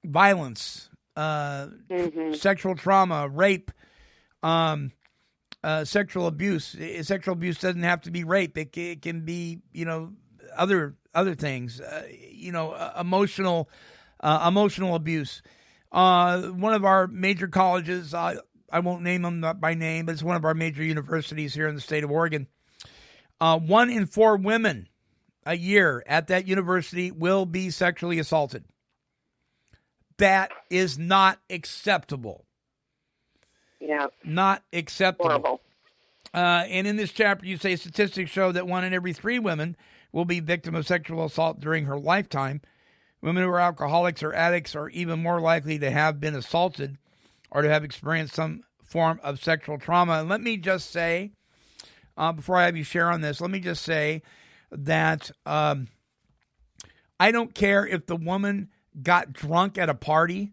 violence, sexual trauma, rape, sexual abuse. Sexual abuse doesn't have to be rape. It can be, other things, emotional abuse. One of our major colleges, I won't name them by name, but it's one of our major universities here in the state of Oregon. 1 in 4 women a year at that university will be sexually assaulted. That is not acceptable. Yeah. Not acceptable. Horrible. And in this chapter, you say statistics show that 1 in every 3 women will be victim of sexual assault during her lifetime. Women who are alcoholics or addicts are even more likely to have been assaulted or to have experienced some form of sexual trauma. And let me just say, before I have you share on this, let me just say that I don't care if the woman got drunk at a party.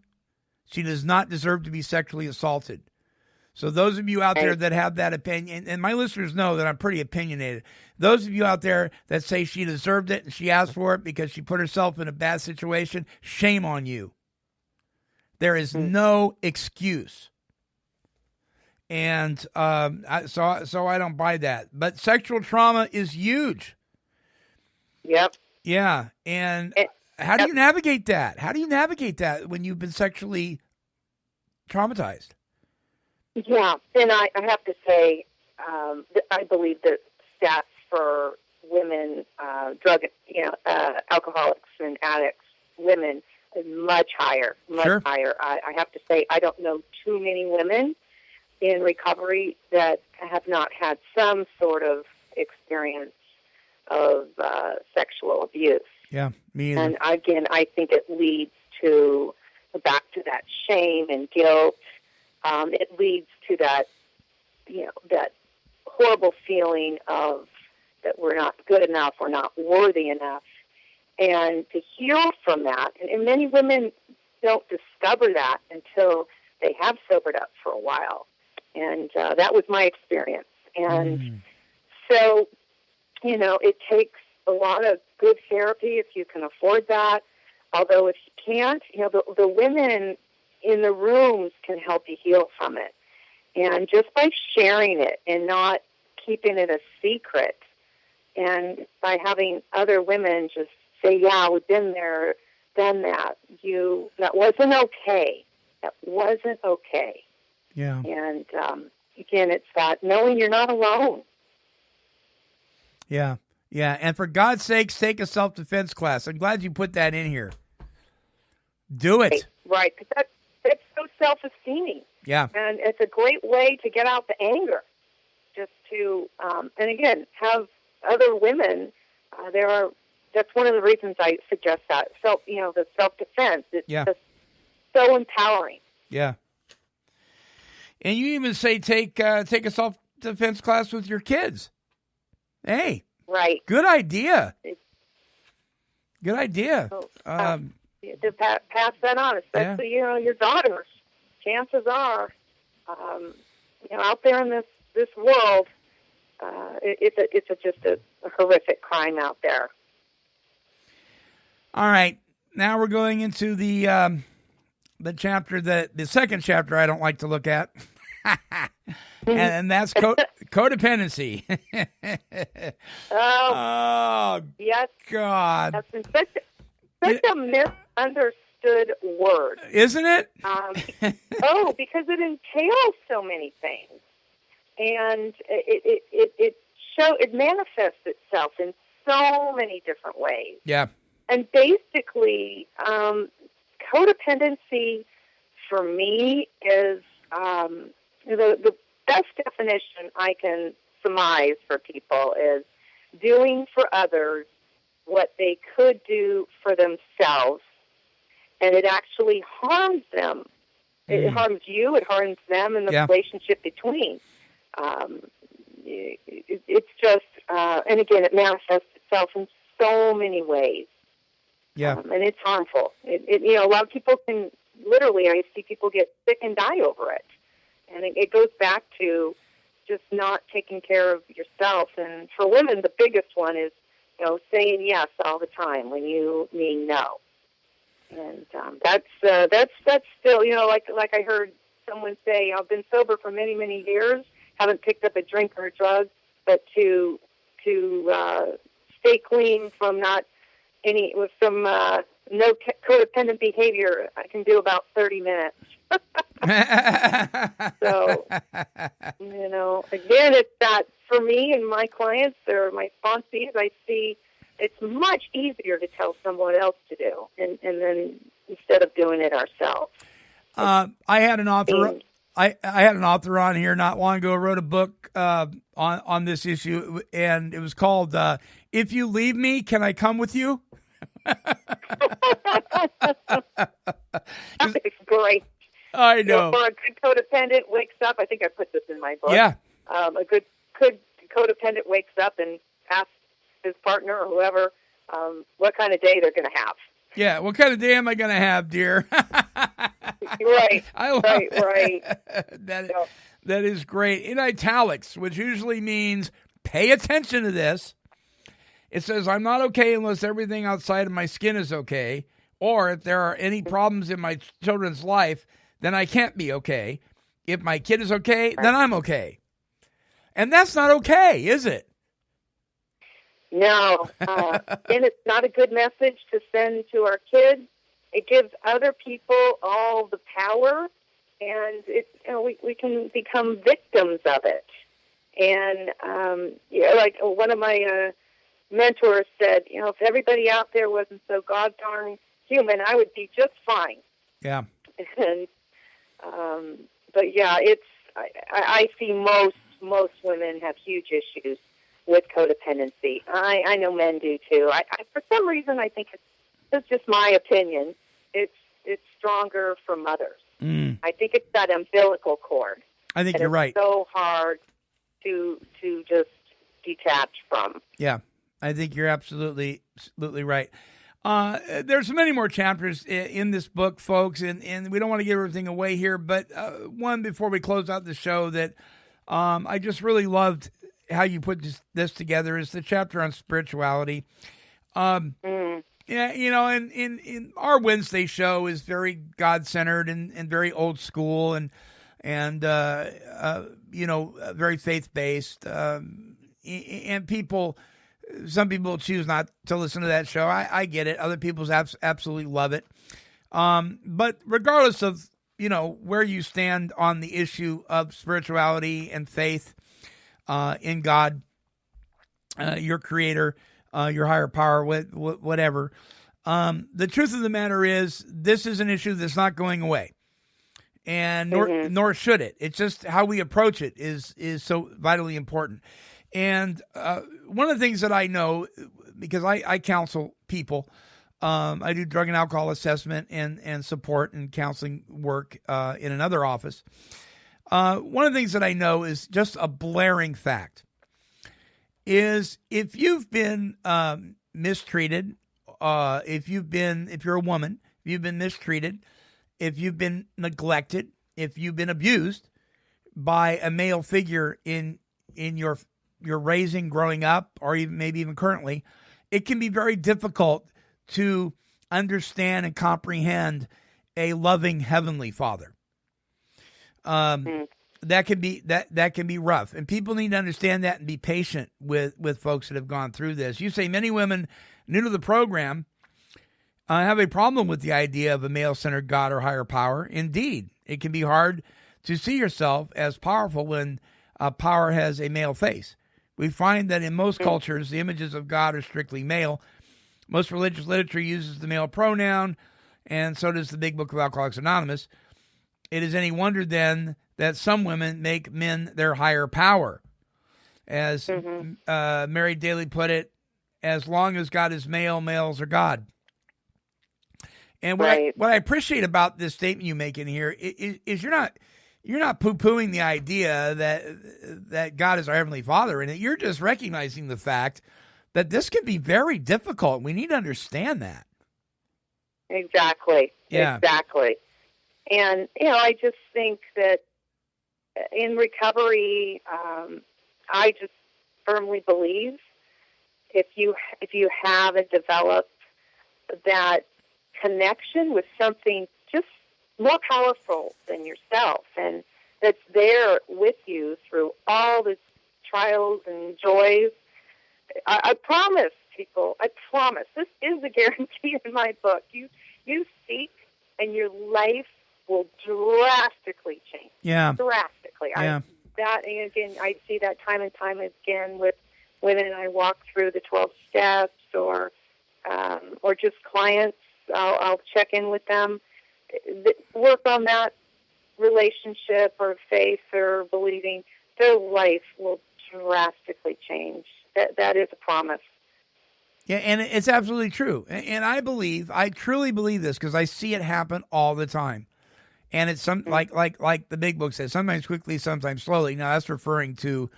She does not deserve to be sexually assaulted. So those of you out there that have that opinion, and my listeners know that I'm pretty opinionated. Those of you out there that say she deserved it and she asked for it because she put herself in a bad situation, shame on you. There is no excuse. And so I don't buy that. But sexual trauma is huge. Yep. Yeah. And how do you navigate that? How do you navigate that when you've been sexually traumatized? Yeah. And I have to say, I believe that stats for women, alcoholics and addicts, women, is much higher, higher. I have to say, I don't know too many women in recovery that have not had some sort of experience of sexual abuse. Yeah, me either. And again, I think it leads back to that shame and guilt. It leads to that, that horrible feeling of that we're not good enough, we're not worthy enough. and to heal from that. And many women don't discover that until they have sobered up for a while. And that was my experience. And so, it takes a lot of good therapy if you can afford that. Although if you can't, the women in the rooms can help you heal from it. And just by sharing it and not keeping it a secret, and by having other women just say, yeah, we've been there, done that, that wasn't okay. That wasn't okay. Yeah. And again, it's that knowing you're not alone. Yeah. Yeah. And for God's sakes, take a self-defense class. I'm glad you put that in here. Do it. Right. Because that's so self-esteeming. Yeah. And it's a great way to get out the anger. Just to, and again, have other women, that's one of the reasons I suggest that. So, the self-defense, it's just so empowering. Yeah. And you even say take a self-defense class with your kids. Hey. Right. Good idea. Good idea. So, to pass that on, especially, your daughters. Chances are, out there in this world, it's just a horrific crime out there. All right. Now we're going into the chapter the second chapter I don't like to look at. and that's codependency. Oh, yes. God. That's been such a misunderstood word. Isn't it? Because it entails so many things. And it manifests itself in so many different ways. Yeah. And basically, codependency for me is the best definition I can surmise for people is doing for others what they could do for themselves, and it actually harms them. It harms you, it harms them, and the relationship between. It's just, and again, it manifests itself in so many ways. Yeah. And it's harmful. A lot of people can, literally, I see people get sick and die over it. And it goes back to just not taking care of yourself. And for women, the biggest one is, saying yes all the time when you mean no. And that's still, like I heard someone say, I've been sober for many, many years, haven't picked up a drink or a drug, but to stay clean from no codependent behavior, I can do about 30 minutes. So, again, it's that for me and my clients or my sponsees, I see it's much easier to tell someone else to do, and then instead of doing it ourselves. I had an author. I had an author on here not long ago, wrote a book on this issue, and it was called "If You Leave Me, Can I Come With You?" That's great. I know. Or a good codependent wakes up. I think I put this in my book. Yeah. A good codependent wakes up and asks his partner or whoever what kind of day they're going to have. Yeah. What kind of day am I going to have, dear? Right. Right. That is great. In italics, which usually means pay attention to this. It says, I'm not okay unless everything outside of my skin is okay. Or if there are any problems in my children's life, then I can't be okay. If my kid is okay, then I'm okay. And that's not okay, is it? No. And it's not a good message to send to our kids. It gives other people all the power, and we can become victims of it. And like one of my mentors said, if everybody out there wasn't so god darn human, I would be just fine. Yeah. And but yeah, I see most women have huge issues with codependency. I know men do too. I for some reason I think it's just my opinion. It's stronger for mothers. I think it's that umbilical cord. I think you're right. It's so hard to just detach from. Yeah, I think you're absolutely right. There's many more chapters in this book, folks, and we don't want to give everything away here, but one before we close out the show that I just really loved how you put this together is the chapter on spirituality. Yeah, you know, and in our Wednesday show is very God-centered and very old school and you know, very faith-based. And some people choose not to listen to that show. I get it. Other people absolutely love it. But regardless of, you know, where you stand on the issue of spirituality and faith in God, your creator, your higher power, whatever. The truth of the matter is this is an issue that's not going away. And nor should it. It's just how we approach it is so vitally important. And one of the things that I know, because I counsel people, I do drug and alcohol assessment and support and counseling work in another office. One of the things that I know is just a blaring fact is if you've been mistreated, if you're a woman, if you've been mistreated, if you've been neglected, if you've been abused by a male figure in your raising, growing up, or even maybe even currently, it can be very difficult to understand and comprehend a loving heavenly Father. That can be rough, and people need to understand that and be patient with folks that have gone through this. You say many women new to the program have a problem with the idea of a male-centered God or higher power. Indeed, it can be hard to see yourself as powerful when power has a male face. We find that in most cultures, the images of God are strictly male. Most religious literature uses the male pronoun, and so does the Big Book of Alcoholics Anonymous. It is any wonder, then, that some women make men their higher power. As Mary Daly put it, as long as God is male, males are God. And what I appreciate about this statement you make in here is you're not poo-pooing the idea that God is our Heavenly Father, and you're just recognizing the fact that this can be very difficult. We need to understand that. Exactly. Yeah. Exactly. And, you know, I just think that in recovery, I just firmly believe if you have and develop that connection with something just more powerful than yourself and that's there with you through all the trials and joys, I promise people, this is a guarantee in my book. You seek and your life will drastically change. Yeah. Drastically. Yeah. I see that time and time again with women I walk through the 12 steps or just clients. I'll check in with them, work on that relationship or faith or believing. Their life will drastically change. That is a promise. Yeah, and it's absolutely true. And I truly believe this because I see it happen all the time. And it's like the Big Book says, sometimes quickly, sometimes slowly. Now that's referring to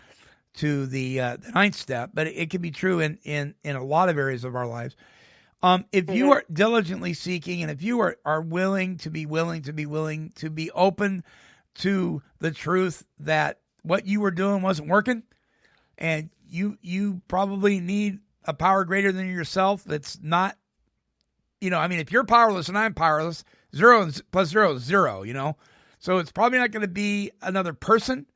the ninth step, but it can be true in a lot of areas of our lives. If you are diligently seeking, and if you are willing to be open to the truth that what you were doing wasn't working, and you probably need a power greater than yourself that's not, if you're powerless and I'm powerless, 0 plus 0 is 0, So it's probably not going to be another person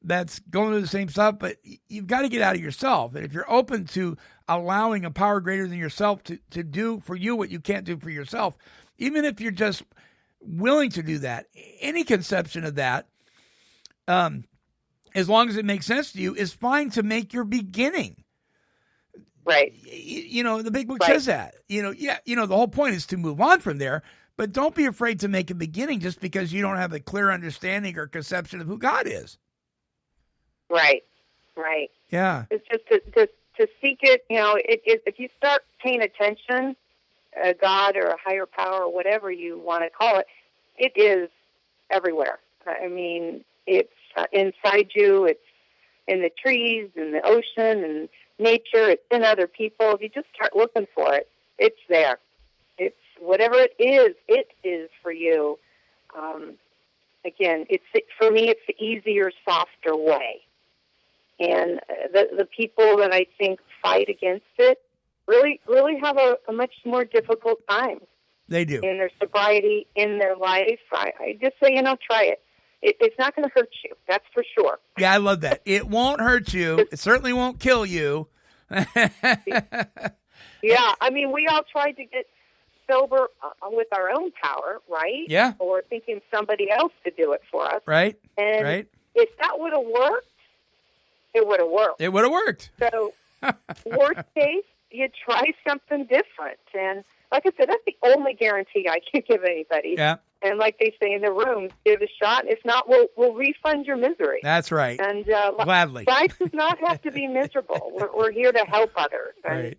that's going through the same stuff, but you've got to get out of yourself. And if you're open to allowing a power greater than yourself to do for you what you can't do for yourself, even if you're just willing to do that, any conception of that, as long as it makes sense to you, is fine to make your beginning. Right. The Big Book says that. The whole point is to move on from there, but don't be afraid to make a beginning just because you don't have a clear understanding or conception of who God is. Right. Yeah. It's just to seek it, if you start paying attention, God or a higher power or whatever you want to call it, it is everywhere. I mean, it's inside you, it's in the trees, in the ocean, and nature, it's in other people. If you just start looking for it, it's there. It's whatever it is for you. Again, for me, it's the easier, softer way. And the people that I think fight against it really have a much more difficult time. They do. In their sobriety, in their life. I just say, try it. It's not going to hurt you. That's for sure. Yeah, I love that. It won't hurt you. It certainly won't kill you. Yeah, I mean, we all tried to get sober with our own power, right? Yeah. Or thinking somebody else could do it for us. Right. And right. if that would have worked, it would have worked. It would have worked. So, worst case, you try something different. And like I said, that's the only guarantee I can give anybody. Yeah. And like they say in the room, give it a shot. If not, we'll refund your misery. That's right. And gladly. Life does not have to be miserable. We're here to help others. And, right.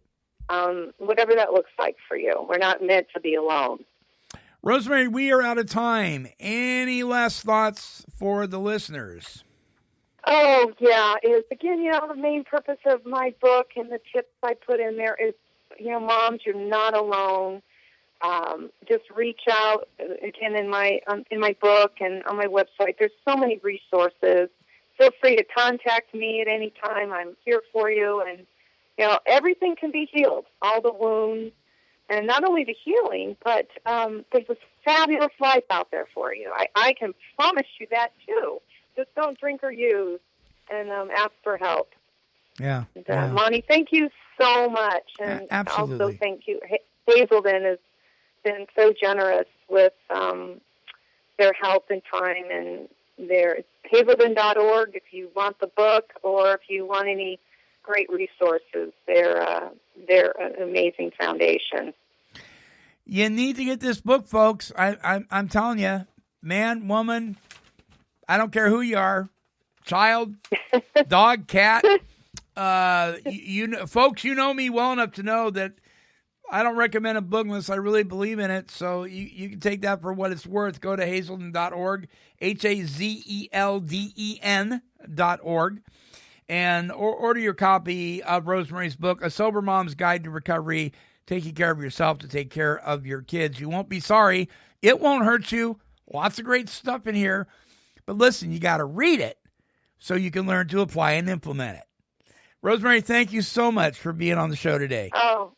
Whatever that looks like for you. We're not meant to be alone. Rosemary, we are out of time. Any last thoughts for the listeners? Oh, yeah. Again, the main purpose of my book and the tips I put in there is, moms, you're not alone. Just reach out. Again, in my book and on my website, there's so many resources. Feel free to contact me at any time. I'm here for you. And, everything can be healed, all the wounds. And not only the healing, but there's a fabulous life out there for you. I can promise you that, too. Just don't drink or use and ask for help. Yeah. And, Monty, thank you so much. And absolutely. Also thank you. Hazelden has been so generous with their help and time. And it's hazelden.org if you want the book or if you want any great resources. They're an amazing foundation. You need to get this book, folks. I'm telling you, man, woman, I don't care who you are, child, dog, cat. Folks, you know me well enough to know that I don't recommend a book unless I really believe in it. So you can take that for what it's worth. Go to hazelden.org, HAZELDEN.org, and order your copy of Rosemary's book, A Sober Mom's Guide to Recovery, Taking Care of Yourself to Take Care of Your Kids. You won't be sorry. It won't hurt you. Lots of great stuff in here. But listen, you got to read it so you can learn to apply and implement it. Rosemary, thank you so much for being on the show today. Oh,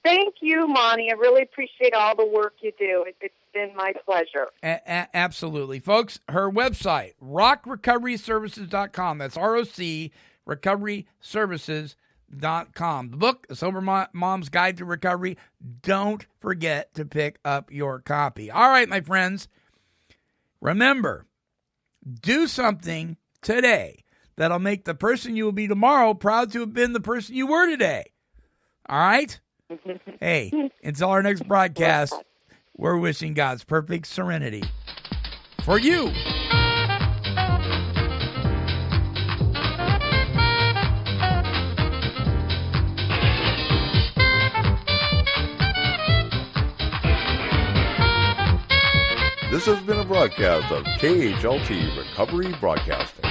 thank you, Monty. I really appreciate all the work you do. It's been my pleasure. Absolutely. Folks, her website, rockrecoveryservices.com. That's ROC, recoveryservices.com. The book, A Sober Mom's Guide to Recovery. Don't forget to pick up your copy. All right, my friends, remember, do something today that'll make the person you will be tomorrow proud to have been the person you were today. All right? Hey, until our next broadcast, we're wishing God's perfect serenity for you. This has been a broadcast of KHLT Recovery Broadcasting.